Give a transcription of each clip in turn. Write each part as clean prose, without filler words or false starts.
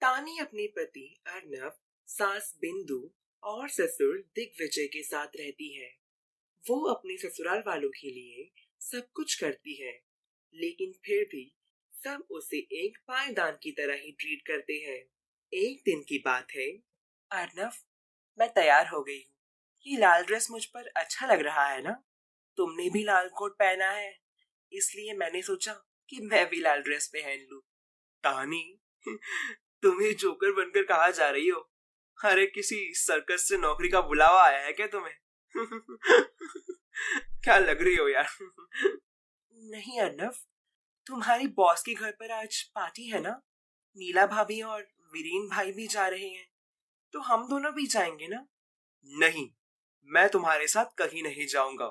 तानी अपने पति अर्नव, सास बिंदु और ससुर दिग्विजय के साथ रहती है। वो अपने ससुराल वालों के लिए सब कुछ करती है, लेकिन फिर भी सब उसे एक पायदान की तरह ही ट्रीट करते हैं। एक दिन की बात है। अर्नव, मैं तैयार हो गई हूँ। ये लाल ड्रेस मुझ पर अच्छा लग रहा है ना? तुमने भी लाल कोट पहना है, इसलिए मैंने सोचा कि मैं भी लाल ड्रेस पहन लूं। तानी, तुम्हें जोकर बनकर कहाँ जा रही हो? अरे किसी सर्कस से नौकरी का बुलावा आया है क्या तुम्हें? क्या लग रही हो यार? नहीं अर्नव, तुम्हारी बॉस के घर पर आज पार्टी है ना? नीला भाभी और वीरेन भाई भी जा रहे हैं, तो हम दोनों भी जाएंगे ना? नहीं, मैं तुम्हारे साथ कहीं नहीं जाऊंगा।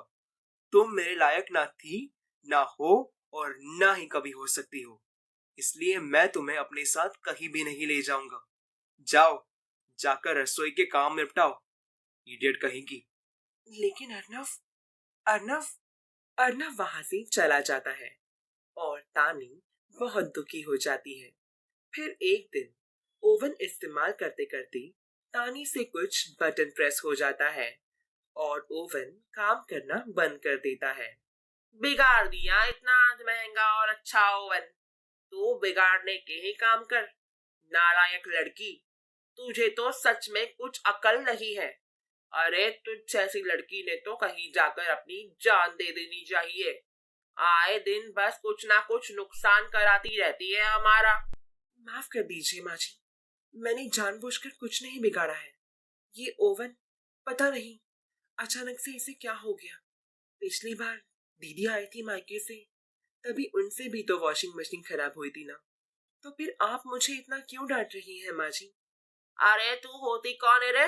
तुम मेरे लायक ना थी, ना हो और ना ही कभी हो सकती हो, इसलिए मैं तुम्हें अपने साथ कहीं भी नहीं ले जाऊंगा। जाओ, जाकर रसोई के काम निपटाओ, इडियट कहीं की। लेकिन अर्नव, अर्नव, अर्नव वहां से चला जाता है और तानी बहुत दुखी हो जाती है। फिर एक दिन ओवन इस्तेमाल करते करते तानी से कुछ बटन प्रेस हो जाता है और ओवन काम करना बंद कर देता है। बिगाड़ दिया इतना महंगा और अच्छा ओवन। तू बिगाड़ने के ही काम कर, नालायक लड़की। तुझे तो सच में कुछ अकल नहीं है। अरे तुझ जैसी लड़की ने तो कहीं जाकर अपनी जान दे देनी चाहिए। आए दिन बस कुछ ना कुछ नुकसान कराती रहती है हमारा। माफ कर दीजिए माँ जी, मैंने जानबूझकर कुछ नहीं बिगाड़ा है। ये ओवन, पता नहीं अचानक से इसे क्या हो गया। पिछली बार दीदी आई थी मायके से, तभी उनसे भी तो वॉशिंग मशीन खराब हुई थी ना। तो फिर आप मुझे इतना क्यों डांट रही हैं माँ जी? अरे तू होती कौन है रे,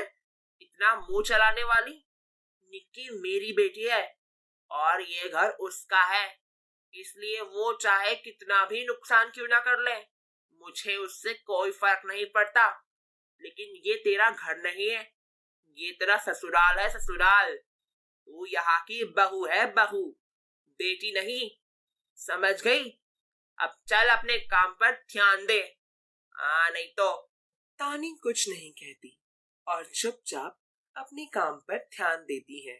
इतना मुंह चलाने वाली? निक्की मेरी बेटी है और ये घर उसका है, इसलिए वो चाहे कितना भी नुकसान क्यों ना कर ले, मुझे उससे कोई फर्क नहीं पड़ता। लेकिन ये तेरा घर नहीं है, ये तेरा ससुराल है, ससुराल। तू यहाँ की बहू है, बहू, बेटी नहीं। समझ गई? अब चल अपने काम पर ध्यान दे, नहीं तो। तानी कुछ नहीं कहती और चुपचाप अपने काम पर ध्यान देती है।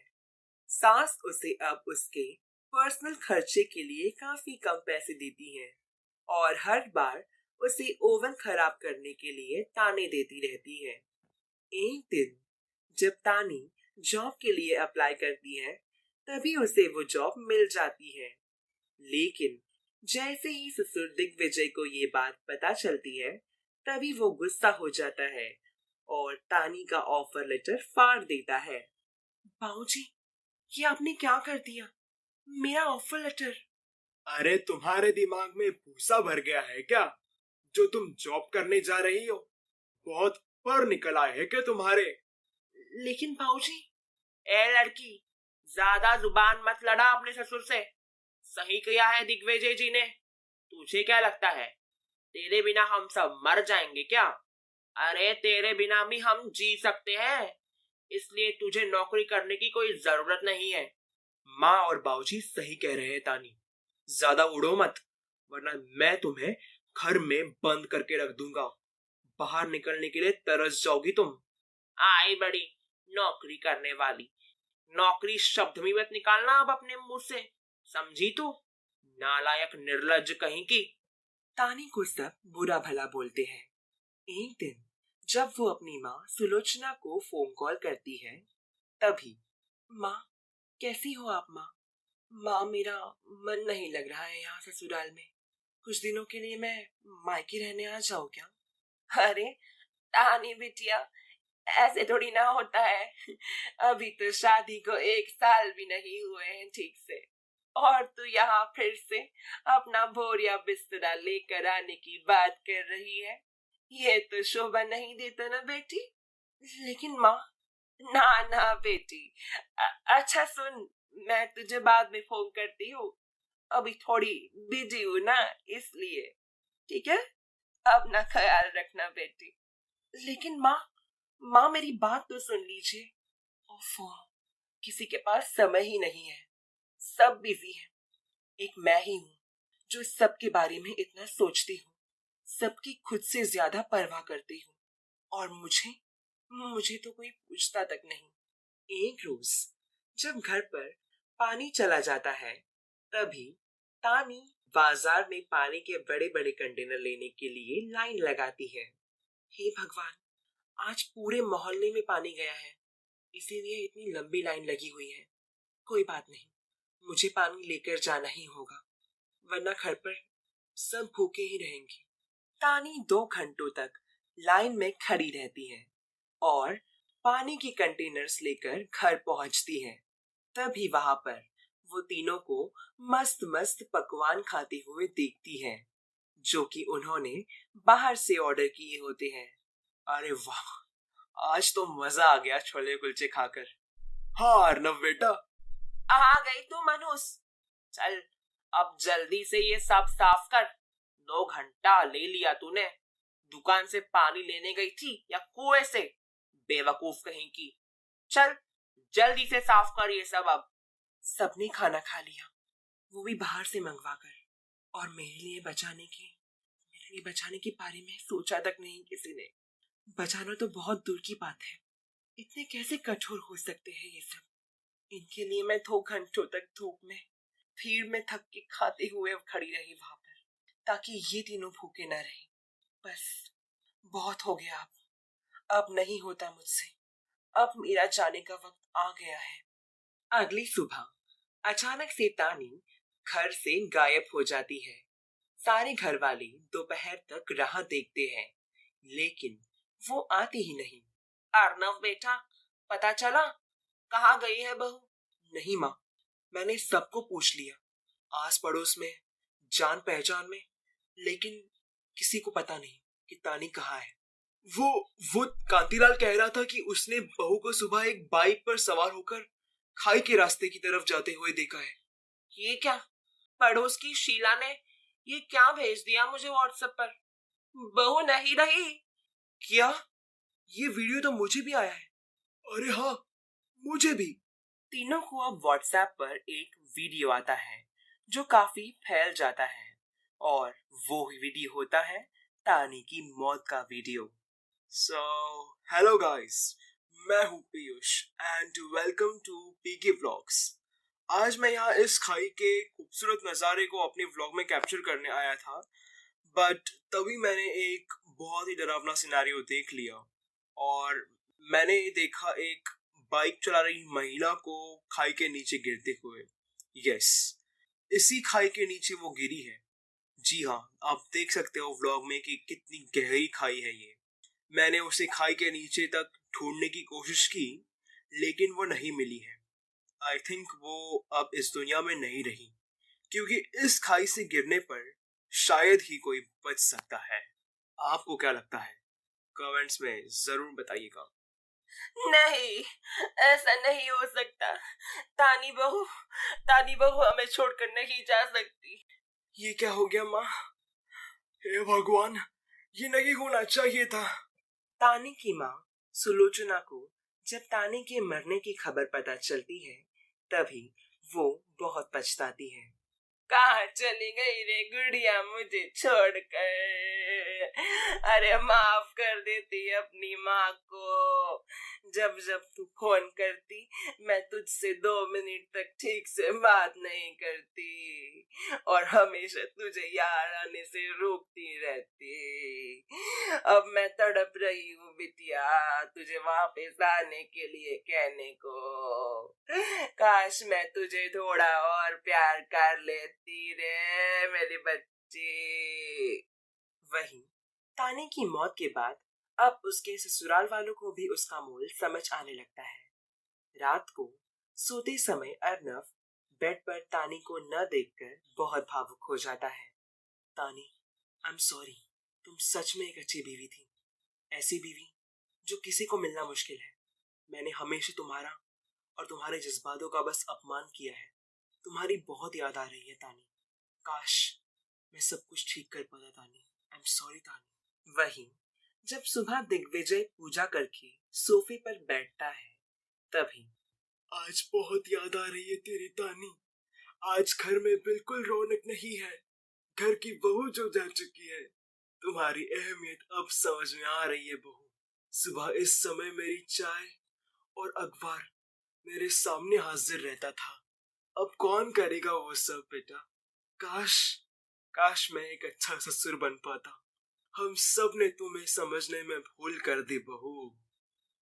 सास उसे अब उसके पर्सनल खर्चे के लिए काफी कम पैसे देती है और हर बार उसे ओवन खराब करने के लिए ताने देती रहती है। एक दिन जब तानी जॉब के लिए अप्लाई करती है, तभी उसे वो जॉब मिल जाती है। लेकिन जैसे ही ससुर दिग्विजय को ये बात पता चलती है, तभी वो गुस्सा हो जाता है और तानी का ऑफर लेटर फाड़ देता है। बाबूजी, ये आपने क्या कर दिया? मेरा ऑफर लेटर। अरे तुम्हारे दिमाग में भूसा भर गया है क्या? जो तुम जॉब करने जा रही हो, बहुत पर निकल आए है क्या तुम्हारे? लेकिन बाबूजी। ए लड़की, ज्यादा जुबान मत लड़ा अपने ससुर से। सही किया है दिग्विजय जी ने। तुझे क्या लगता है तेरे बिना हम सब मर जाएंगे क्या? अरे तेरे बिना भी हम जी सकते हैं, इसलिए तुझे नौकरी करने की कोई जरूरत नहीं है। माँ और बाबूजी सही कह रहे हैं तानी, ज्यादा उड़ो मत, वरना मैं तुम्हें घर में बंद करके रख दूंगा। बाहर निकलने के लिए तरस जाओगी तुम। आई बड़ी नौकरी करने वाली। नौकरी शब्द भी मत निकालना अब अपने मुंह से, समझी तू? नालायक निर्लज्ज कहीं की। तानी को सब बुरा भला बोलते हैं। एक दिन जब वो अपनी माँ सुलोचना को फोन कॉल करती है, तभी, माँ, कैसी हो आप माँ? माँ, मेरा मन नहीं लग रहा है यहाँ ससुराल में। कुछ दिनों के लिए मैं मायके रहने आ जाऊँ क्या? अरे तानी बिटिया, ऐसे थोड़ी ना होता है। अभी तो शादी को 1 साल भी नहीं हुए हैं ठीक से, और तू यहाँ फिर से अपना बोरिया बिस्तरा लेकर आने की बात कर रही है। ये तो शोभा नहीं देता ना बेटी। लेकिन माँ, ना ना बेटी, अच्छा सुन, मैं तुझे बाद में फोन करती हूँ, अभी थोड़ी बिजी हूँ ना, इसलिए। ठीक है, अपना ख्याल रखना बेटी। लेकिन माँ, माँ मेरी बात तो सुन लीजिए। ओफो, किसी के पास समय ही नहीं है, सब बिजी है। एक मैं ही हूँ जो सबके बारे में इतना सोचती हूँ। सबकी खुद से ज्यादा परवाह करती हूँ, और मुझे मुझे तो कोई पूछता तक नहीं। एक रोज जब घर पर पानी चला जाता है, तभी तानी बाजार में पानी के बड़े बड़े कंटेनर लेने के लिए लाइन लगाती है। हे भगवान, आज पूरे मोहल्ले में पानी गया है, इसीलिए इतनी लंबी लाइन लगी हुई है। कोई बात नहीं, मुझे पानी लेकर जाना ही होगा, वरना घर पर सब भूखे ही रहेंगे। तानी 2 घंटों तक लाइन में खड़ी रहती है और पानी के कंटेनर्स लेकर घर पहुंचती है। तभी वहां पर वो तीनों को मस्त मस्त पकवान खाते हुए देखती है, जो कि उन्होंने बाहर से ऑर्डर किए होते हैं। अरे वाह, आज तो मजा आ गया छोले कुलचे खाकर। हाँ अर्नव बेटा, आ गई तू मनुस। चल अब जल्दी से ये सब साफ कर। 2 घंटा ले लिया तूने। दुकान से पानी लेने गई थी या कुएं से? बेवकूफ कहीं की। चल जल्दी से साफ कर ये सब अब। सबने खाना खा लिया, वो भी बाहर से मंगवा कर, और मेरे लिए बचाने के बारे में सोचा तक नहीं किसी ने। बचाना तो बहुत दूर की बात है, इतने कैसे कठोर हो सकते हैं ये सब। इनके लिए मैं 2 घंटों तक धूप में भीड़ में थक के खाते हुए खड़ी रही वहां पर, ताकि ये तीनों भूखे न रहे। बस बहुत हो गया, अब नहीं होता मुझसे। अब मेरा जाने का वक्त आ गया है। अगली सुबह अचानक से तानी घर से गायब हो जाती है। सारे घर वाले दोपहर तक राह देखते हैं, लेकिन वो आती ही नहीं। अर्नव बेटा, पता चला कहाँ गई है बहू? नहीं माँ, मैंने सबको पूछ लिया, आस पड़ोस में, जान पहचान में, लेकिन किसी को पता नहीं कि तानी कहाँ है। वो वो कांतीलाल कह रहा था कि उसने बहू को सुबह एक बाइक पर सवार होकर खाई के रास्ते की तरफ जाते हुए देखा है। ये क्या? पड़ोस की शीला ने ये क्या भेज दिया मुझे व्हाट्सएप पर? बहू नहीं रही क्या? ये वीडियो तो मुझे भी आया है। अरे हाँ, मुझे भी। तीनों को अब व्हाट्सएप पर एक वीडियो आता है जो काफी फैल जाता है, और वो वीडियो होता है तानी की मौत का वीडियो। सो हेलो गाइस, मैं हूँ Piyush and welcome to PK vlogs. आज मैं यहाँ इस खाई के खूबसूरत नज़ारे को अपने व्लॉग में कैप्चर करने आया था, बट तभी मैंने एक बहुत ही डरावना सिनेरियो देख लिया, और मैंने देखा एक बाइक चला रही महिला को खाई के नीचे गिरते हुए। यस, इसी खाई के नीचे वो गिरी है। जी हाँ, आप देख सकते हो व्लॉग में कि कितनी गहरी खाई है ये। मैंने उसे खाई के नीचे तक ढूंढने की कोशिश की, लेकिन वो नहीं मिली है। आई थिंक वो अब इस दुनिया में नहीं रही, क्योंकि इस खाई से गिरने पर शायद ही कोई बच सकता है। आपको क्या लगता है? कमेंट्स में जरूर बताइएगा। नहीं, ऐसा नहीं हो सकता। तानी बहू हमें छोड़कर नहीं जा सकती। ये क्या हो गया माँ? हे भगवान, ये नहीं होना चाहिए था। तानी की माँ सुलोचना को जब तानी के मरने की खबर पता चलती है, तभी वो बहुत पछताती है। कहाँ चली गई रे गुड़िया मुझे छोड़कर? अरे माफ कर देती अपनी माँ को। जब जब तू फोन करती, मैं तुझसे 2 मिनट तक ठीक से बात नहीं करती, और हमेशा तुझे याद आने से रोकती रहती। अब मैं तड़प रही हूँ बिटिया, तुझे वापस आने के लिए कहने को। काश मैं तुझे थोड़ा और प्यार कर लेती रे मेरी बच्ची। वहीं तानी की मौत के बाद अब उसके ससुराल वालों को भी उसका मोल समझ आने लगता है। रात को सोते समय अर्नव बेड पर तानी को न देखकर बहुत भावुक हो जाता है। तानी, आई एम सॉरी, तुम सच में एक अच्छी बीवी थी, ऐसी बीवी जो किसी को मिलना मुश्किल है। मैंने हमेशा तुम्हारा और तुम्हारे जज्बातों का बस अपमान किया है। तुम्हारी बहुत याद आ रही है तानी। काश मैं सब कुछ ठीक कर पाता तानी। आई एम सॉरी तानी। वहीं जब सुबह दिग्विजय पूजा करके सोफे पर बैठता है, तभी आज बहुत याद आ रही है तेरी तानी। आज घर में बिल्कुल रौनक नहीं है। घर की बहू जो जा चुकी है, तुम्हारी अहमियत अब समझ में आ रही है बहू। सुबह इस समय मेरी चाय और अखबार मेरे सामने हाजिर रहता था। अब कौन करेगा वो सब बेटा। काश काश मैं एक अच्छा ससुर बन पाता। हम सब ने तुम्हें समझने में भूल कर दी बहू।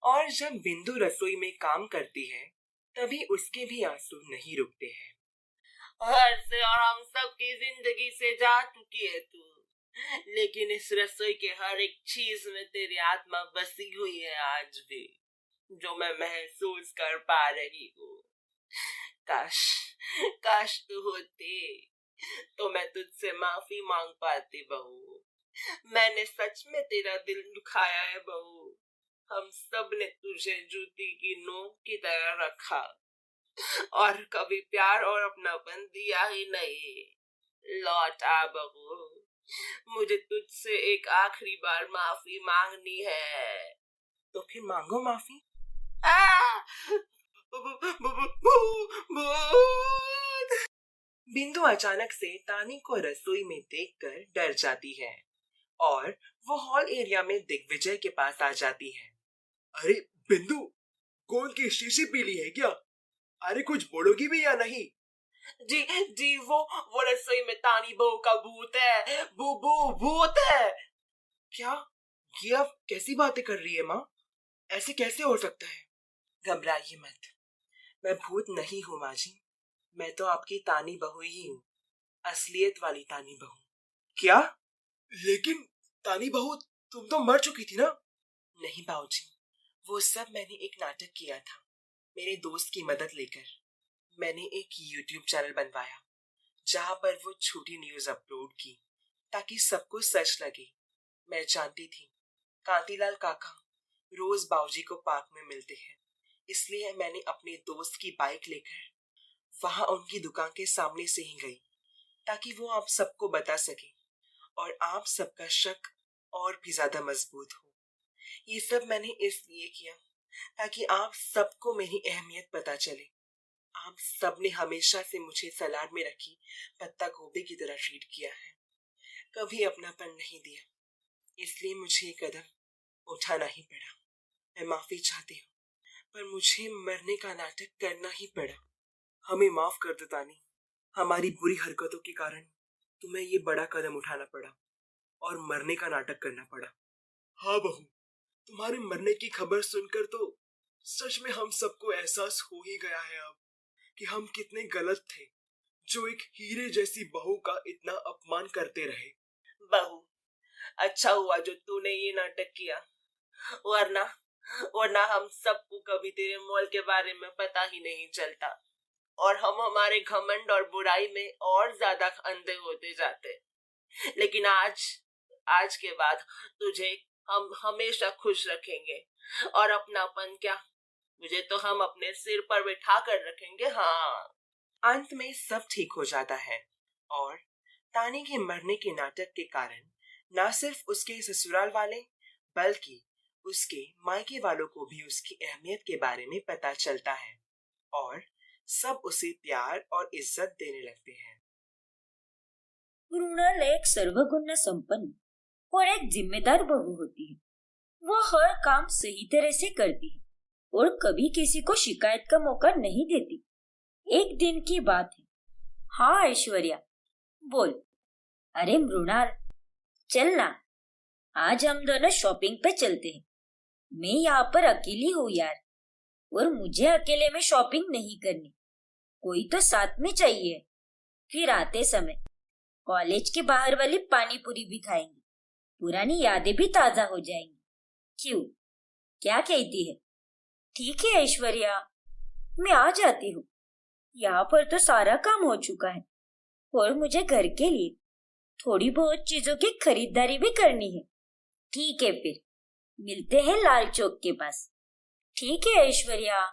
और जब बिंदु रसोई में काम करती है तभी उसके भी आंसू नहीं रुकते हैं। हर से और हम सब की जिंदगी से जा चुकी है तू, लेकिन इस रसोई के हर एक चीज में तेरी आत्मा बसी हुई है आज भी, जो मैं महसूस कर पा रही हूँ। काश काश तू होती तो मैं तुझसे माफी मांग पाती बहू। मैंने सच में तेरा दिल दुखाया है बहू। हम सब ने तुझे जूती की नोक की तरह रखा और कभी प्यार और अपनापन दिया ही नहीं। लौट आ बहू, मुझे तुझसे एक आखिरी बार माफी मांगनी है। तो फिर मांगो माफी। बिंदु अचानक से तानी को रसोई में देखकर डर जाती है और वो हॉल एरिया में दिग्विजय के पास आ जाती है। अरे बिंदु, कौन की शीशी पीली है क्या? अरे कुछ बोलोगी भी या नहीं? जी जी, वो रसोई में तानी बहू का भूत है। भूत है। क्या? ये आप कैसी बातें कर रही है माँ? ऐसे कैसे हो सकता है? घबराइए मत, मैं भूत नहीं हूँ माँ जी। मैं तो आपकी तानी बहू ही हूँ, असलियत वाली तानी बहू। क्या? लेकिन तानी बहू, तुम तो मर चुकी थी ना? नहीं बाबूजी, वो सब मैंने एक नाटक किया था मेरे दोस्त की मदद लेकर। मैंने एक YouTube चैनल बनवाया जहाँ पर वो छोटी न्यूज अपलोड की ताकि सबको सच लगे। मैं जानती थी कांतीलाल काका रोज बाबूजी को पार्क में मिलते हैं, इसलिए मैंने अपने दोस्त की बाइक लेकर वहां उनकी दुकान के सामने से ही गई ताकि वो आप सबको बता सके और आप सबका शक और भी ज्यादा मजबूत हो। ये सब मैंने इसलिए किया ताकि आप सबको मेरी अहमियत पता चले। आप सब ने हमेशा से मुझे सलाद में रखी पत्ता गोभी की तरह ट्रीट किया है, कभी अपनापन नहीं दिया, इसलिए मुझे ये कदम उठाना ही पड़ा। मैं माफी चाहती हूँ, पर मुझे मरने का नाटक करना ही पड़ा। हमें माफ कर दो तानी, हमारी बुरी हरकतों के कारण तुम्हें ये बड़ा कदम उठाना पड़ा और मरने का नाटक करना पड़ा। हाँ बहू, तुम्हारे मरने की खबर सुनकर तो सच में हम सबको एहसास हो ही गया है अब कि हम कितने गलत थे जो एक हीरे जैसी बहू का इतना अपमान करते रहे। बहू, अच्छा हुआ जो तूने ये नाटक किया, वरना हम सबको कभी तेरे मोल के बारे में पता ही नहीं चलता और हम हमारे घमंड और बुराई में और ज्यादा अंधे होते जाते। लेकिन आज के बाद तुझे हम हमेशा खुश रखेंगे और अपनापन क्या, मुझे तो हम अपने सिर पर बिठा कर रखेंगे। हाँ। अंत में सब ठीक हो जाता है और तानी के मरने के नाटक के कारण न सिर्फ उसके ससुराल वाले बल्कि उसके मायके वालों को भी उसकी अहमियत के बारे में पता चलता है और सब उसे प्यार और इज्जत देने लगते हैं। मृणाल एक सर्वगुण संपन्न और एक जिम्मेदार बहू होती है। वो हर काम सही तरह से करती है और कभी किसी को शिकायत का मौका नहीं देती। एक दिन की बात है। हाँ ऐश्वर्या, बोल। अरे मृणाल, चल ना, आज हम दोनों शॉपिंग पे चलते हैं। मैं यहाँ पर अकेली हूँ यार, और मुझे अकेले में शॉपिंग नहीं करनी, कोई तो साथ में चाहिए। फिर आते समय कॉलेज के बाहर वाली पानी पूरी भी खाएंगे, पुरानी यादें भी ताजा हो जाएंगी। क्यों, क्या कहती है? ठीक है ऐश्वर्या, मैं आ जाती हूँ। यहाँ पर तो सारा काम हो चुका है और मुझे घर के लिए थोड़ी बहुत चीजों की खरीदारी भी करनी है। ठीक है, फिर मिलते हैं लाल चौक के पास। ठीक है ऐश्वर्या।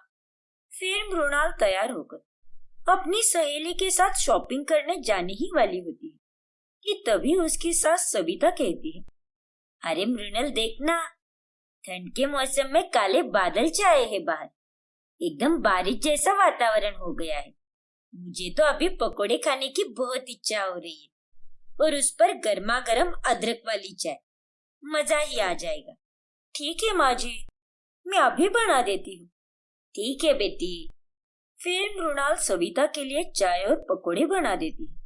फिर मृणाल तैयार होकर अपनी सहेली के साथ शॉपिंग करने जाने ही वाली होती है कि तभी उसकी सास सविता कहती है, अरे मृणाल देखना, ठंड के मौसम में काले बादल छाए हैं बाहर, एकदम बारिश जैसा वातावरण हो गया है। मुझे तो अभी पकोड़े खाने की बहुत इच्छा हो रही है और उस पर गर्मा गर्म अदरक वाली चाय। मजा ही आ जाएगा। ठीक है माँ जी, मैं अभी बना देती हूँ। ठीक है बेटी। फिर मृणाल सविता के लिए चाय और पकोड़े बना देती है।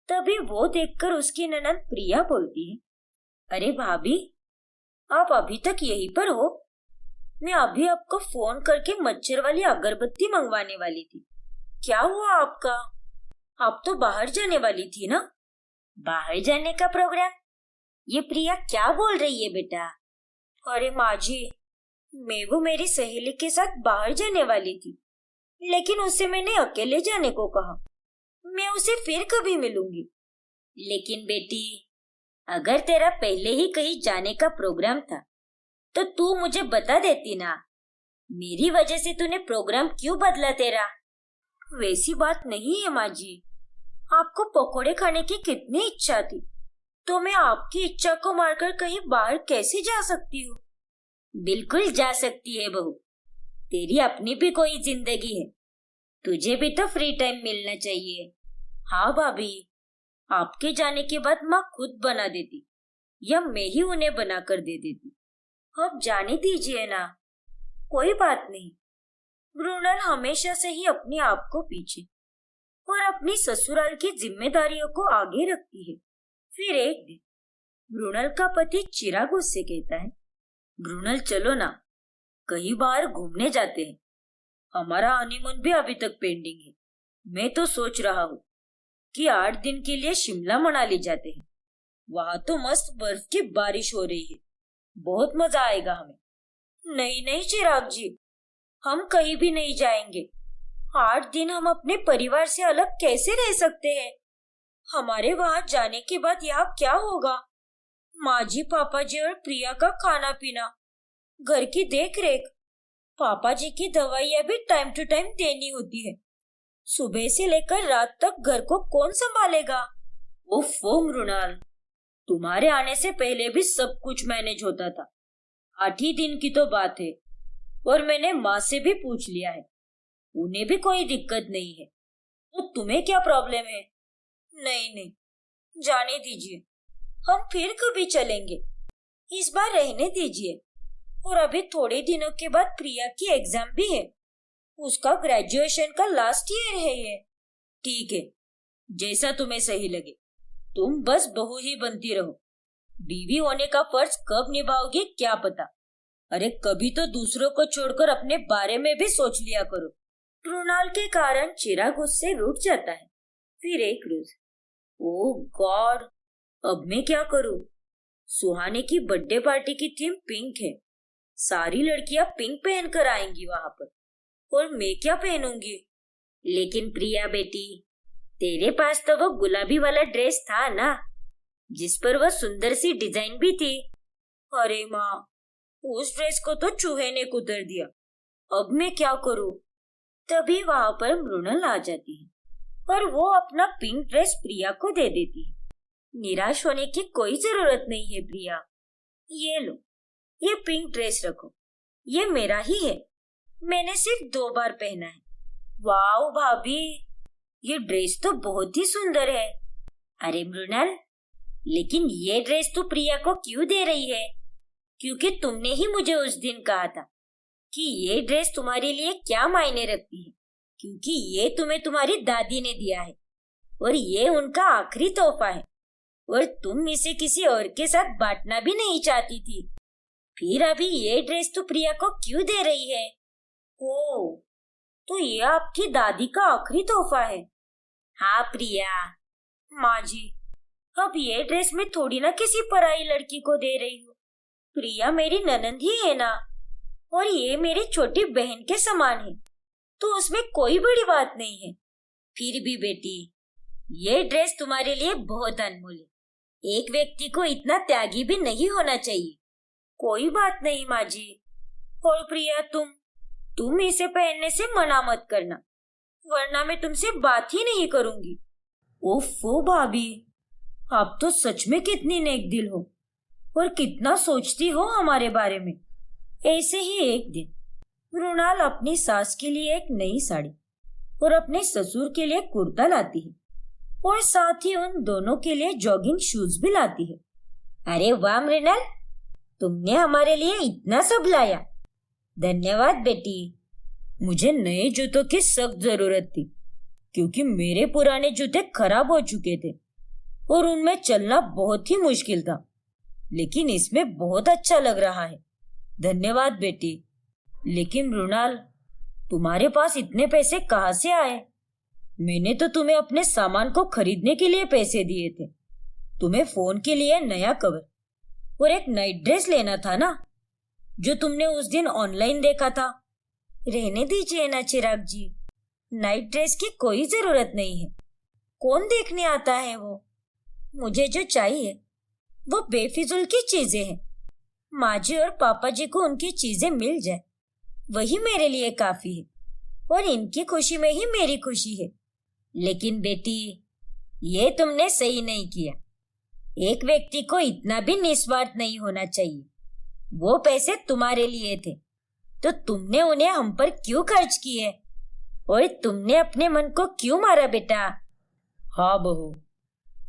तभी वो देखकर उसकी ननद प्रिया बोलती है, अरे भाभी, आप अभी तक यहीं पर हो? मैं अभी आपको फोन करके मच्छर वाली अगरबत्ती मंगवाने वाली थी। क्या हुआ आपका? आप तो बाहर जाने वाली थी ना? बाहर जाने का प्रोग्राम? ये प्रिया क्या बोल रही है बेटा? अरे माँ जी, मैं वो मेरी सहेली के साथ बाहर जाने वाली थी, लेकिन उससे मैंने अकेले जाने को कहा। मैं उसे फिर कभी मिलूंगी। लेकिन बेटी, अगर तेरा पहले ही कहीं जाने का प्रोग्राम था तो तू मुझे बता देती ना। मेरी वजह से तूने प्रोग्राम क्यों बदला तेरा? वैसी बात नहीं है माँ जी। आपको पकोड़े खाने की कितनी इच्छा थी, तो मैं आपकी इच्छा को मारकर कहीं बाहर कैसे जा सकती हूँ? बिल्कुल जा सकती है बहू। तेरी अपनी भी कोई जिंदगी है, तुझे भी तो फ्री टाइम मिलना चाहिए। हाँ भाभी, आपके जाने के बाद माँ खुद बना देती या मैं ही उन्हें बना कर दे देती। अब जाने दीजिए ना, कोई बात नहीं। मृणाल हमेशा से ही अपने आप को पीछे और अपनी ससुराल की जिम्मेदारियों को आगे रखती है। फिर एक दिन मृणाल का पति चिराग उससे कहता है, मृणाल चलो ना, कहीं बाहर घूमने जाते हैं। हमारा हनीमून भी अभी तक पेंडिंग है। मैं तो सोच रहा हूँ कि 8 दिन के लिए शिमला मनाली जाते हैं। वहां तो मस्त बर्फ की बारिश हो रही है, बहुत मजा आएगा हमें। नहीं नहीं चिराग जी, हम कहीं भी नहीं जाएंगे। 8 दिन हम अपने परिवार से अलग कैसे रह सकते हैं? हमारे वहां जाने के बाद यहाँ क्या होगा? माँ जी, पापा जी और प्रिया का खाना पीना, घर की देख रेख, पापा जी की दवाइयाँ भी टाइम टू टाइम देनी होती है। सुबह से लेकर रात तक घर को कौन संभालेगा? ओफो मृणाल, तुम्हारे आने से पहले भी सब कुछ मैनेज होता था। 8 ही दिन की तो बात है, और मैंने माँ से भी पूछ लिया है, उन्हें भी कोई दिक्कत नहीं है। तो तुम्हें क्या प्रॉब्लम है? नहीं नहीं, जाने दीजिए, हम फिर कभी चलेंगे। इस बार रहने दीजिए। और अभी थोड़े दिनों के बाद प्रिया की एग्जाम भी है, उसका ग्रेजुएशन का लास्ट ईयर है ये। ठीक है, जैसा तुम्हें सही लगे। तुम बस बहू ही बनती रहो। बीवी होने का फर्ज कब निभाओगी क्या पता। अरे कभी तो दूसरों को छोड़कर अपने बारे में भी सोच लिया करो। मृणाल के कारण चिराग उससे रूठ जाता है। फिर एक रोज, ओह गॉड, अब मैं क्या करूं? सुहाने की बर्थडे पार्टी की थीम पिंक है। सारी लड़कियां पिंक पहनकर आएंगी वहां पर, और मैं क्या पहनूंगी? लेकिन प्रिया बेटी, तेरे पास तो वो गुलाबी वाला ड्रेस था ना, जिस पर वह सुंदर सी डिजाइन भी थी। अरे माँ, उस ड्रेस को तो चूहे ने कुतर दिया। अब मैं क्या करूं? तभी वहां पर मृणाल आ जाती है और वो अपना पिंक ड्रेस प्रिया को दे देती है। निराश होने की कोई जरूरत नहीं है प्रिया। ये लो, ये पिंक ड्रेस रखो, ये मेरा ही है। मैंने सिर्फ 2 बार पहना है। वाओ भाभी, ये ड्रेस तो बहुत ही सुंदर है। अरे मृणाल, लेकिन ये ड्रेस तू प्रिया को क्यों दे रही है? क्योंकि तुमने ही मुझे उस दिन कहा था कि ये ड्रेस तुम्हारे लिए क्या मायने रखती है, क्योंकि ये तुम्हें तुम्हारी दादी ने दिया है और ये उनका आखिरी तोहफा है, और तुम इसे किसी और के साथ बांटना भी नहीं चाहती थी। फिर अभी ये ड्रेस तू प्रिया को क्यों दे रही है? ओ, तो ये आपकी दादी का आखिरी तोहफा है? हाँ प्रिया। माँ जी, अब ये ड्रेस मैं थोड़ी ना किसी पराई लड़की को दे रही हूँ। प्रिया मेरी ननंद ही है ना, और ये मेरी छोटी बहन के समान है, तो उसमें कोई बड़ी बात नहीं है। फिर भी बेटी, ये ड्रेस तुम्हारे लिए बहुत अनमोल है। एक व्यक्ति को इतना त्यागी भी नहीं होना चाहिए। कोई बात नहीं माँ जी। और प्रिया, तुम इसे पहनने से मना मत करना, वरना मैं तुमसे बात ही नहीं करूंगी। ओफो भाभी, आप तो सच में कितनी नेक दिल हो और कितना सोचती हो हमारे बारे में। ऐसे ही एक दिन मृणाल अपनी सास के लिए एक नई साड़ी और अपने ससुर के लिए कुर्ता लाती है। और साथ ही उन दोनों के लिए जॉगिंग शूज भी लाती है। अरे वाह मृणाल, तुमने हमारे लिए इतना सब लाया। धन्यवाद बेटी। मुझे नए जूतों की सख्त जरूरत थी क्योंकि मेरे पुराने जूते खराब हो चुके थे और उनमें चलना बहुत ही मुश्किल था, लेकिन इसमें बहुत अच्छा लग रहा है। धन्यवाद बेटी। लेकिन मृणाल, तुम्हारे पास इतने पैसे कहाँ से आए? मैंने तो तुम्हें अपने सामान को खरीदने के लिए पैसे दिए थे। तुम्हें फोन के लिए नया कवर और एक नाइट ड्रेस लेना था ना, जो तुमने उस दिन ऑनलाइन देखा था। रहने दीजिए ना चिराग जी, नाइट ड्रेस की कोई जरूरत नहीं है। कौन देखने आता है वो? मुझे जो चाहिए वो बेफिजूल की चीजें हैं। माँ जी और पापा जी को उनकी चीजें मिल जाए वही मेरे लिए काफी है, और इनकी खुशी में ही मेरी खुशी है। लेकिन बेटी, ये तुमने सही नहीं किया। एक व्यक्ति को इतना भी निस्वार्थ नहीं होना चाहिए। वो पैसे तुम्हारे लिए थे तो तुमने उन्हें हम पर क्यों खर्च किए? और तुमने अपने मन को क्यों मारा बेटा? हाँ बहू,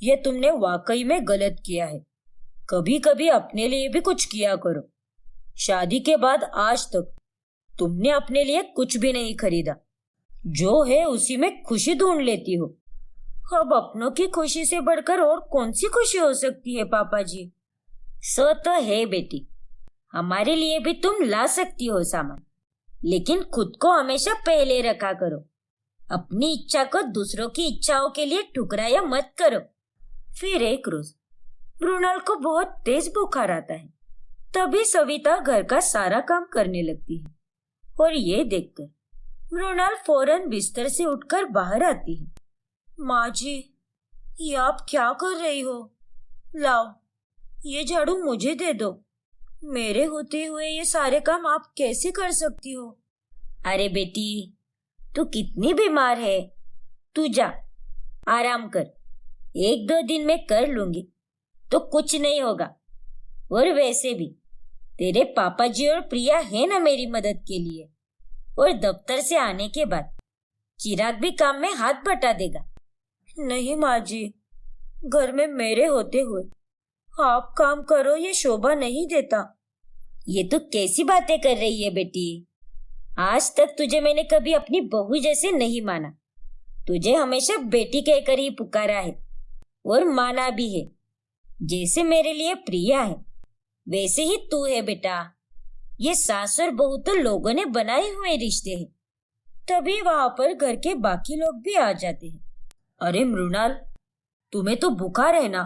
ये तुमने वाकई में गलत किया है। कभी कभी अपने लिए भी कुछ किया करो। शादी के बाद आज तक तुमने अपने लिए कुछ भी नहीं खरीदा। जो है उसी में खुशी ढूंढ लेती हो। अब अपनों की खुशी से बढ़कर और कौन सी खुशी हो सकती है पापा जी? सो तो है बेटी, हमारे लिए भी तुम ला सकती हो सामान, लेकिन खुद को हमेशा पहले रखा करो। अपनी इच्छा को दूसरों की इच्छाओं के लिए ठुकराया मत करो। फिर एक रोज मृणाल को बहुत तेज बुखार आता है। तभी सविता घर का सारा काम करने लगती है और ये देखकर मृणाल फौरन बिस्तर से उठकर बाहर आती है। माँ जी, ये आप क्या कर रही हो? लाओ, ये झाड़ू मुझे दे दो। मेरे होते हुए ये सारे काम आप कैसे कर सकती हो? अरे बेटी, तू कितनी बीमार है। तू जा, आराम कर। 1-2 दिन में कर लूंगी तो कुछ नहीं होगा। और वैसे भी तेरे पापा जी और प्रिया है ना मेरी मदद के लिए। और दफ्तर से आने के बाद चिराग भी काम में हाथ बटा देगा। नहीं माँ जी, घर में मेरे होते हुए आप काम करो ये शोभा नहीं देता। ये तो कैसी बातें कर रही है बेटी? आज तक तुझे मैंने कभी अपनी बहू जैसे नहीं माना। तुझे हमेशा बेटी कहकर ही पुकारा है और माना भी है। जैसे मेरे लिए प्रिया है वैसे ही तू है बेटा। ये सास और बहू तो लोगों ने बनाए हुए रिश्ते हैं। तभी वहां पर घर के बाकी लोग भी आ जाते हैं। अरे मृणाल, तुम्हें तो बुखार है ना,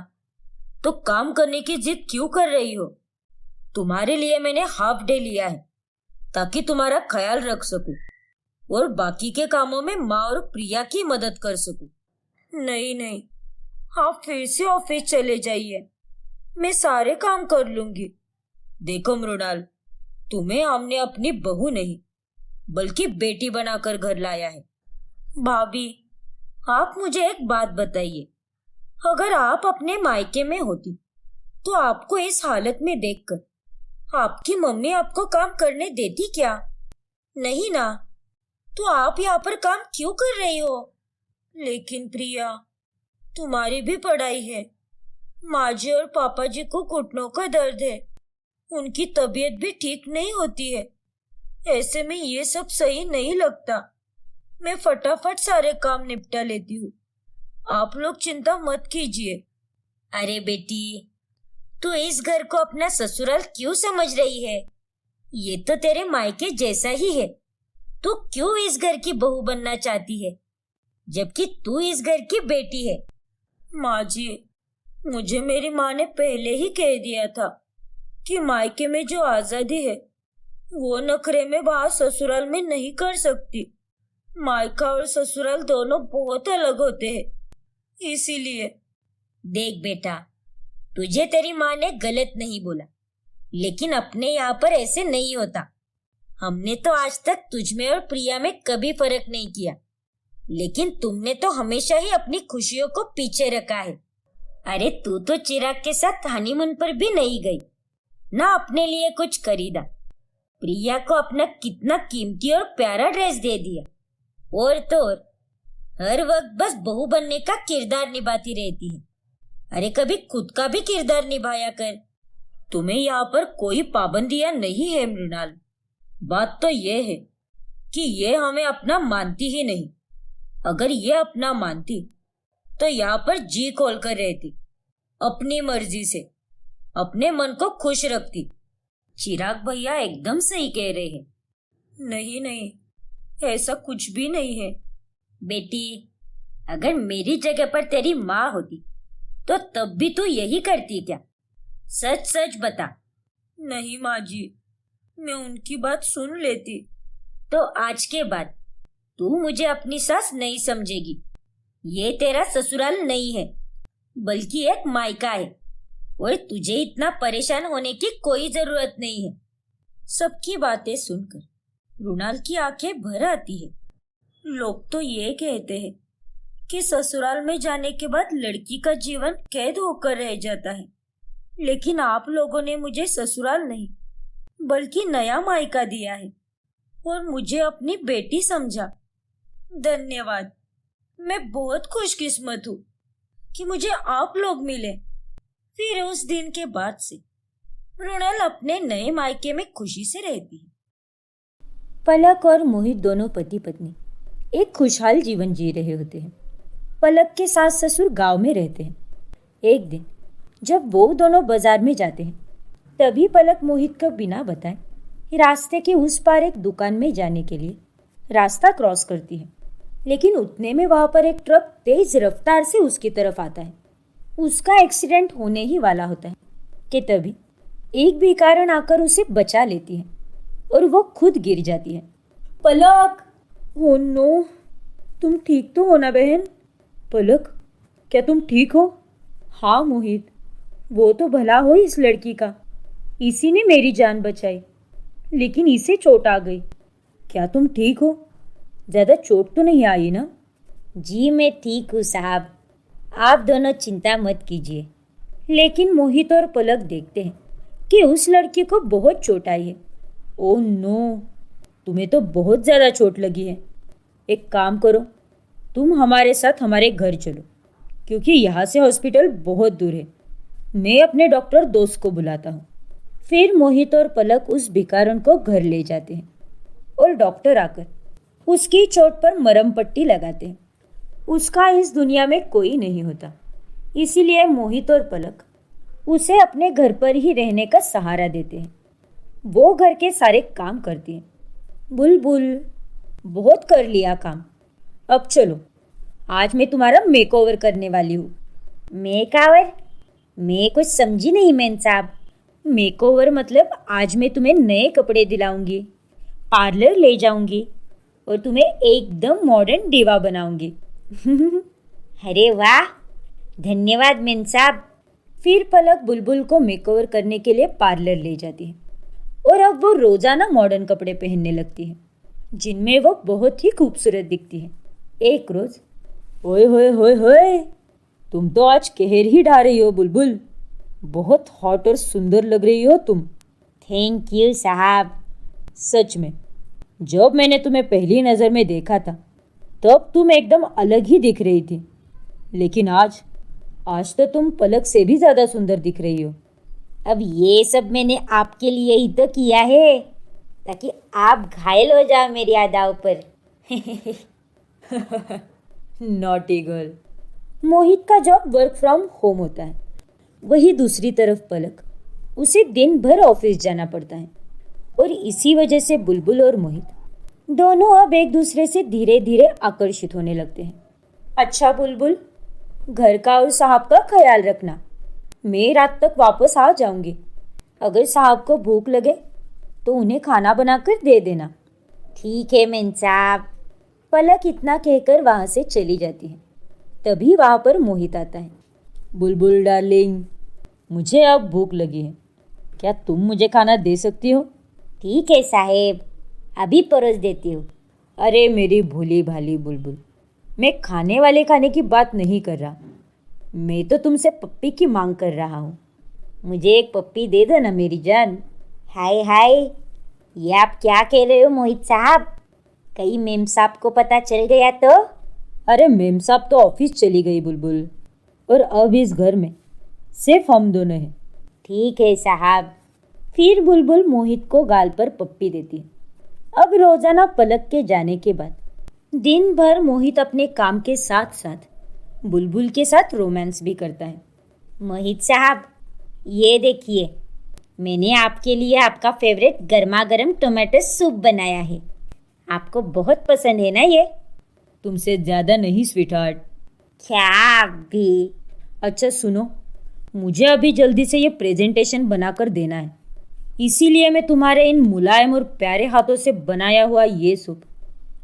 तो काम करने की जिद क्यों कर रही हो? तुम्हारे लिए मैंने हाफ डे लिया है ताकि तुम्हारा ख्याल रख सकूं और बाकी के कामों में माँ और प्रिया की मदद कर सकूं। नहीं नहीं, आप फिर से ऑफिस चले जाइए, मैं सारे काम कर लूंगी। देखो मृणाल, तुम्हें हमने अपनी बहू नहीं बल्कि बेटी बनाकर घर लाया है। भाभी, आप मुझे एक बात बताइए, अगर आप अपने मायके में होती तो आपको इस हालत में देखकर आपकी मम्मी आपको काम करने देती क्या? नहीं ना, तो आप यहाँ पर काम क्यों कर रही हो? लेकिन प्रिया, तुम्हारी भी पढ़ाई है। माँ जी और पापा जी को घुटनों का दर्द है, उनकी तबीयत भी ठीक नहीं होती है। ऐसे में ये सब सही नहीं लगता। मैं फटाफट सारे काम निपटा लेती हूँ, आप लोग चिंता मत कीजिए। अरे बेटी, तू इस घर को अपना ससुराल क्यों समझ रही है? ये तो तेरे मायके जैसा ही है। तू क्यों इस घर की बहू बनना चाहती है जबकि तू इस घर की बेटी है? माँ जी, मुझे मेरी माँ ने पहले ही कह दिया था कि मायके में जो आजादी है वो नखरे में बाहर ससुराल में नहीं कर सकती। मायका और ससुराल दोनों बहुत अलग होते हैं, इसीलिए। देख बेटा, तुझे तेरी माँ ने गलत नहीं बोला, लेकिन अपने यहाँ पर ऐसे नहीं होता। हमने तो आज तक तुझमें और प्रिया में कभी फर्क नहीं किया, लेकिन तुमने तो हमेशा ही अपनी खुशियों को पीछे रखा है। अरे तू तो चिराग के साथ हनीमून पर भी नहीं गई, ना अपने लिए कुछ खरीदा। प्रिया को अपना कितना कीमती और प्यारा ड्रेस दे दिया। और तो और हर वक्त बस बहू बनने का किरदार निभाती रहती है। अरे कभी खुद का भी किरदार निभाया कर। तुम्हें यहाँ पर कोई पाबंदियां नहीं है मृणाल। बात तो ये है कि ये हमें अपना मानती ही नहीं। अगर ये अपना मानती तो यहाँ पर जी खोल कर रहती, अपनी मर्जी से अपने मन को खुश रखती। चिराग भैया एकदम सही कह रहे हैं। नहीं नहीं, ऐसा कुछ भी नहीं है। बेटी, अगर मेरी जगह पर तेरी माँ होती तो तब भी तू यही करती क्या? सच सच बता। नहीं माँ जी, मैं उनकी बात सुन लेती। तो आज के बाद तू मुझे अपनी सास नहीं समझेगी। ये तेरा ससुराल नहीं है, बल्कि एक मायका है। और तुझे इतना परेशान होने की कोई जरूरत नहीं है। सबकी बातें सुनकर मृणाल की आंखें भर आती है। लोग तो ये कहते हैं कि ससुराल में जाने के बाद लड़की का जीवन कैद होकर रह जाता है, लेकिन आप लोगों ने मुझे ससुराल नहीं बल्कि नया मायका दिया है और मुझे अपनी बेटी समझा। धन्यवाद। मैं बहुत खुशकिस्मत हूँ कि मुझे आप लोग मिले। फिर उस दिन के बाद से मृणाल अपने नए मायके में खुशी से रहती है। पलक और मोहित दोनों पति पत्नी एक खुशहाल जीवन जी रहे होते हैं। पलक के सास ससुर गांव में रहते हैं। एक दिन जब वो दोनों बाजार में जाते हैं, तभी पलक मोहित को बिना बताए रास्ते के उस पार एक दुकान में जाने के लिए रास्ता क्रॉस करती है। लेकिन उतने में वहां पर एक ट्रक तेज रफ्तार से उसकी तरफ आता है। उसका एक्सीडेंट होने ही वाला होता है कि तभी एक भिखारन आकर उसे बचा लेती है और वो खुद गिर जाती है। पलक, ओ नो, तुम ठीक तो हो ना बहन? पलक, क्या तुम ठीक हो? हाँ मोहित, वो तो भला हो इस लड़की का, इसी ने मेरी जान बचाई, लेकिन इसे चोट आ गई। क्या तुम ठीक हो? ज्यादा चोट तो नहीं आई ना? जी मैं ठीक हूँ साहब, आप दोनों चिंता मत कीजिए। लेकिन मोहित और पलक देखते हैं कि उस लड़की को बहुत चोट आई है। ओह नो, तुम्हें तो बहुत ज़्यादा चोट लगी है। एक काम करो, तुम हमारे साथ हमारे घर चलो, क्योंकि यहाँ से हॉस्पिटल बहुत दूर है। मैं अपने डॉक्टर दोस्त को बुलाता हूँ। फिर मोहित और पलक उस भिखारन को घर ले जाते हैं और डॉक्टर आकर उसकी चोट पर मरहम पट्टी लगाते हैं। उसका इस दुनिया में कोई नहीं होता, इसीलिए मोहित और पलक उसे अपने घर पर ही रहने का सहारा देते हैं। वो घर के सारे काम करती हैं। बुलबुल, बहुत कर लिया काम, अब चलो, आज मैं तुम्हारा मेकओवर करने वाली हूँ। मेकओवर? मैं कुछ समझी नहीं मैन साहब। मेकओवर मतलब आज मैं तुम्हें नए कपड़े दिलाऊंगी, पार्लर ले जाऊंगी और तुम्हें एकदम मॉडर्न दीवा बनाऊंगी। अरे वाह, धन्यवाद मैन साहब। फिर पलक बुलबुल को मेकओवर करने के लिए पार्लर ले जाती है और अब वो रोजाना मॉडर्न कपड़े पहनने लगती है, जिनमें वो बहुत ही खूबसूरत दिखती है। एक रोज, ओए होए होए होए, तुम तो आज कहर ही ढा रही हो बुलबुल, बहुत हॉट और सुंदर लग रही हो तुम। थैंक यू साहब। सच में, जब मैंने तुम्हें पहली नज़र में देखा था तब तुम एकदम अलग ही दिख रही थी, लेकिन आज तो तुम पलक से भी ज़्यादा सुंदर दिख रही हो। अब ये सब मैंने आपके लिए ही तो किया है, ताकि आप घायल हो जाओ मेरी अदाओं पर। Naughty girl. मोहित का जॉब वर्क फ्रॉम होम होता है, वही दूसरी तरफ पलक, उसे दिन भर ऑफिस जाना पड़ता है और इसी वजह से बुलबुल और मोहित दोनों अब एक दूसरे से धीरे धीरे आकर्षित होने लगते हैं। अच्छा बुलबुल, घर का और साहब का ख्याल रखना, मैं रात तक वापस आ जाऊंगी। अगर साहब को भूख लगे तो उन्हें खाना बनाकर दे देना। ठीक है मेम साहब। पलक इतना कहकर वहाँ से चली जाती है। तभी वहाँ पर मोहित आता है। बुलबुल डार्लिंग, मुझे अब भूख लगी है, क्या तुम मुझे खाना दे सकती हो? ठीक है साहेब, अभी परोस देती हूँ। अरे मेरी भोली भाली बुलबुल, मैं खाने वाले खाने की बात नहीं कर रहा, मैं तो तुमसे पप्पी की मांग कर रहा हूँ। मुझे एक पप्पी दे दो ना मेरी जान। हाय हाय, ये आप क्या कह रहे हो मोहित साहब? कहीं मेम साहब को पता चल गया तो? अरे मेम साहब तो ऑफिस चली गई बुलबुल, और अब इस घर में सिर्फ हम दोनों हैं। ठीक है साहब। फिर बुलबुल मोहित को गाल पर पप्पी देती है। अब रोजाना पलक के जाने के बाद दिन भर मोहित अपने काम के साथ साथ बुलबुल के साथ रोमांस भी करता है। मोहित साहब, ये देखिए, मैंने आपके लिए आपका फेवरेट गर्मा गर्म टोमेटो सूप बनाया है। आपको बहुत पसंद है ना ये? तुमसे ज़्यादा नहीं स्वीटहार्ट। क्या भी? अच्छा सुनो, मुझे अभी जल्दी से ये प्रेजेंटेशन बनाकर देना है, इसीलिए मैं तुम्हारे इन मुलायम और प्यारे हाथों से बनाया हुआ ये सूप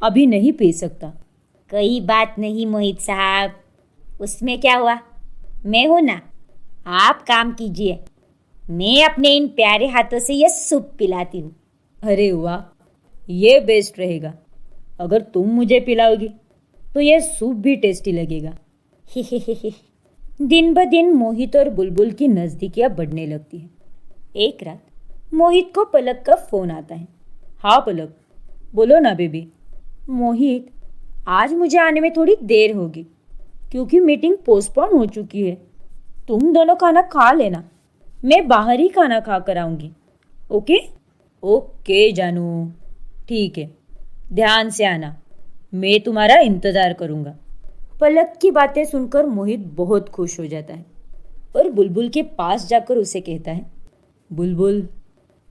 अभी नहीं पी सकता। कोई बात नहीं मोहित साहब, उसमें क्या हुआ, मैं हूं ना। आप काम कीजिए, मैं अपने इन प्यारे हाथों से ये सूप पिलाती हूँ। अरे वाह, ये बेस्ट रहेगा। अगर तुम मुझे पिलाओगी तो ये सूप भी टेस्टी लगेगा। दिन ब दिन मोहित और बुलबुल की नज़दीकियाँ बढ़ने लगती है। एक रात मोहित को पलक का फ़ोन आता है। हाँ पलक, बोलो ना बेबी। मोहित, आज मुझे आने में थोड़ी देर होगी क्योंकि मीटिंग पोस्टपोन हो चुकी है। तुम दोनों खाना खा लेना, मैं बाहर ही खाना खा कर आऊँगी। ओके? ओके जानू, ठीक है, ध्यान से आना, मैं तुम्हारा इंतज़ार करूँगा। पलक की बातें सुनकर मोहित बहुत खुश हो जाता है और बुलबुल के पास जाकर उसे कहता है, बुलबुल,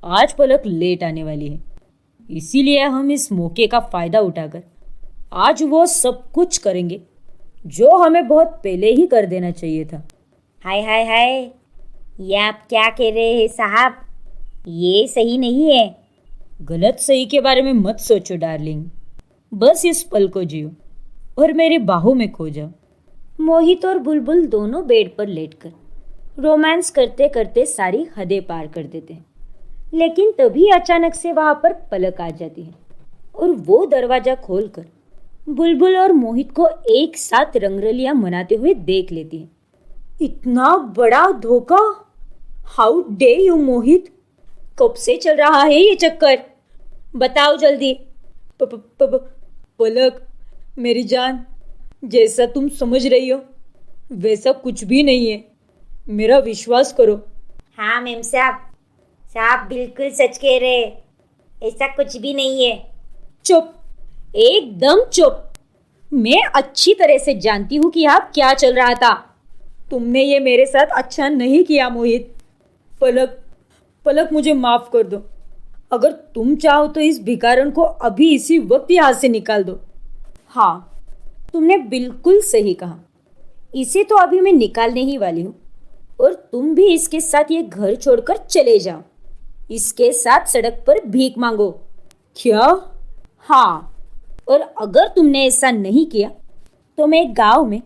आज पलक लेट आने वाली है, इसीलिए हम इस मौके का फ़ायदा उठाकर आज वो सब कुछ करेंगे जो हमें बहुत पहले ही कर देना चाहिए था। हाय हाय हाय, ये आप क्या कह रहे हैं साहब? ये सही नहीं है। गलत सही के बारे में मत सोचो डार्लिंग, बस इस पल को जियो और मेरी बाहों में खो जाओ। मोहित और बुलबुल दोनों बेड पर लेटकर रोमांस करते करते सारी हदें पार कर देते हैं। लेकिन तभी अचानक से वहां पर पलक आ जाती है और वो दरवाजा खोलकर बुलबुल और मोहित को एक साथ रंगरलियां मनाते हुए देख लेती है। इतना बड़ा धोखा! हाउ डे यू मोहित! कब से चल रहा है ये चक्कर? बताओ जल्दी। पलक मेरी जान, जैसा तुम समझ रही हो वैसा कुछ भी नहीं है, मेरा विश्वास करो। हाँ मेम साहब, साहब बिल्कुल सच कह रहे, ऐसा कुछ भी नहीं है। चुप, एकदम चुप। मैं अच्छी तरह से जानती हूँ कि यहाँ क्या चल रहा था। तुमने ये मेरे साथ अच्छा नहीं किया मोहित। पलक मुझे माफ कर दो। अगर तुम चाहो तो इस भिखारन को अभी इसी वक्त यहाँ से निकाल दो। हाँ, तुमने बिल्कुल सही कहा, इसे तो अभी मैं निकालने ही वाली हूँ और तुम भी इसके साथ ये घर छोड़कर चले जाओ, इसके साथ सड़क पर भीख मांगो। क्या? हाँ, और अगर तुमने ऐसा नहीं किया तो मैं गांव में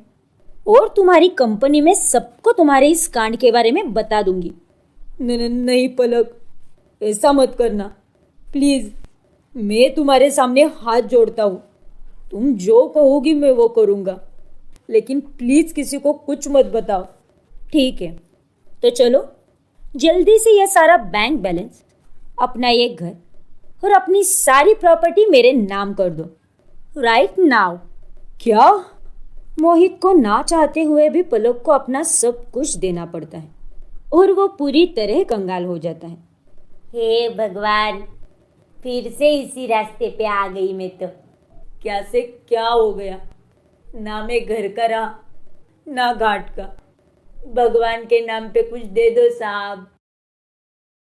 और तुम्हारी कंपनी में सबको तुम्हारे इस कांड के बारे में बता दूंगी। नहीं पलक, ऐसा मत करना प्लीज़, मैं तुम्हारे सामने हाथ जोड़ता हूँ। तुम जो कहोगी मैं वो करूँगा, लेकिन प्लीज़ किसी को कुछ मत बताओ। ठीक है, तो चलो जल्दी से यह सारा बैंक बैलेंस, अपना ये घर और अपनी सारी प्रॉपर्टी मेरे नाम कर दो राइट नाउ। क्या? मोहित को ना चाहते हुए भी पलक को अपना सब कुछ देना पड़ता है और वो पूरी तरह कंगाल हो जाता है। हे भगवान, फिर से इसी रास्ते पे आ गई मैं तो। क्या से क्या हो गया? ना मैं घर का रहा ना घाट का। भगवान के नाम पे कुछ दे दो साहब।